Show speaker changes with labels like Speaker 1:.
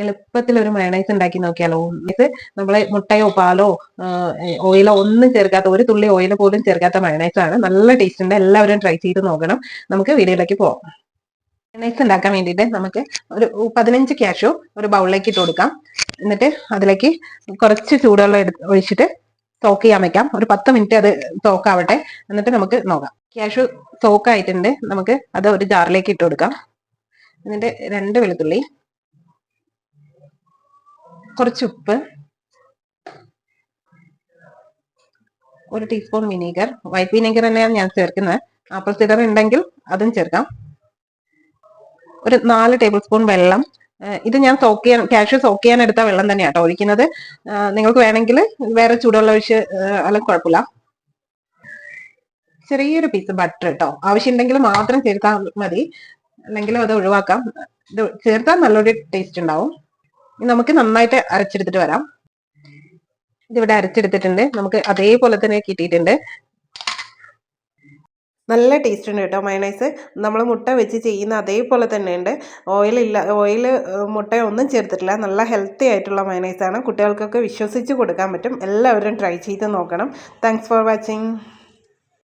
Speaker 1: എളുപ്പത്തിൽ ഒരു മയണൈസ് ഉണ്ടാക്കി നോക്കിയാലോ. ഇത് നമ്മളെ മുട്ടയോ പാലോ ഓയിലോ ഒന്നും ചേർക്കാത്ത, ഒരു തുള്ളി ഓയിൽ പോലും ചേർക്കാത്ത മയണൈസ് ആണ്. നല്ല ടേസ്റ്റ് ഉണ്ട്. എല്ലാവരും ട്രൈ ചെയ്ത് നോക്കണം. നമുക്ക് വീഡിയോയിലേക്ക് പോവാം. മയണൈസ് ഉണ്ടാക്കാൻ വേണ്ടിയിട്ട് നമുക്ക് ഒരു 15 കാഷ്യൂ ഒരു ബൗളിലേക്ക് ഇട്ട് കൊടുക്കാം. എന്നിട്ട് അതിലേക്ക് കുറച്ച് ചൂടുവെള്ളം ഒഴിച്ചിട്ട് സോക്ക് ചെയ്യാൻ വെക്കാം. ഒരു 10 മിനിറ്റ് അത് സോക്കാവട്ടെ. എന്നിട്ട് നമുക്ക് നോക്കാം. കാഷ്യൂ സോക്കായിട്ടുണ്ട്. നമുക്ക് അത് ഒരു ജാറിലേക്ക് ഇട്ട് കൊടുക്കാം. എന്നിട്ട് 2 വെളുത്തുള്ളി, കുറച്ച് ഉപ്പ്, 1 ടീസ്പൂൺ വിനീഗർ. വൈറ്റ് വിനീഗർ തന്നെയാണ് ഞാൻ ചേർക്കുന്നത്. ആപ്പിൾ സിഡർ ഉണ്ടെങ്കിൽ അതും ചേർക്കാം. ഒരു 4 ടേബിൾ സ്പൂൺ വെള്ളം. ഇത് ഞാൻ കാഷ്യൂ സോക്ക് ചെയ്യാൻ എടുത്ത വെള്ളം തന്നെയാട്ടോ ഒഴിക്കുന്നത്. നിങ്ങൾക്ക് വേണമെങ്കിൽ വേറെ ചൂടുവെള്ളം ഒഴിച്ച് അല്ലെങ്കിൽ കുഴപ്പമില്ല. ചെറിയൊരു പീസ് ബട്ടർ കേട്ടോ, ആവശ്യമുണ്ടെങ്കിൽ മാത്രം ചേർത്താൽ മതി, അല്ലെങ്കിലും അത് ഒഴിവാക്കാം. ഇത് ചേർത്താൽ നല്ലൊരു ടേസ്റ്റ് ഉണ്ടാവും. നമുക്ക് നന്നായിട്ട് അരച്ചെടുത്തിട്ട് വരാം. ഇതിവിടെ അരച്ചെടുത്തിട്ടുണ്ട്. നമുക്ക് അതേപോലെ തന്നെ കിട്ടിയിട്ടുണ്ട്. നല്ല ടേസ്റ്റ് ഉണ്ട് കേട്ടോ മയണൈസ്. നമ്മൾ മുട്ട വെച്ച് ചെയ്യുന്ന അതേപോലെ തന്നെ ഉണ്ട്. ഓയിൽ മുട്ടയൊന്നും ചേർത്തിട്ടില്ല. നല്ല ഹെൽത്തി ആയിട്ടുള്ള മയണൈസാണ്. കുട്ടികൾക്കൊക്കെ വിശ്വസിച്ച് കൊടുക്കാൻ പറ്റും. എല്ലാവരും ട്രൈ ചെയ്ത് നോക്കണം. Thanks for watching.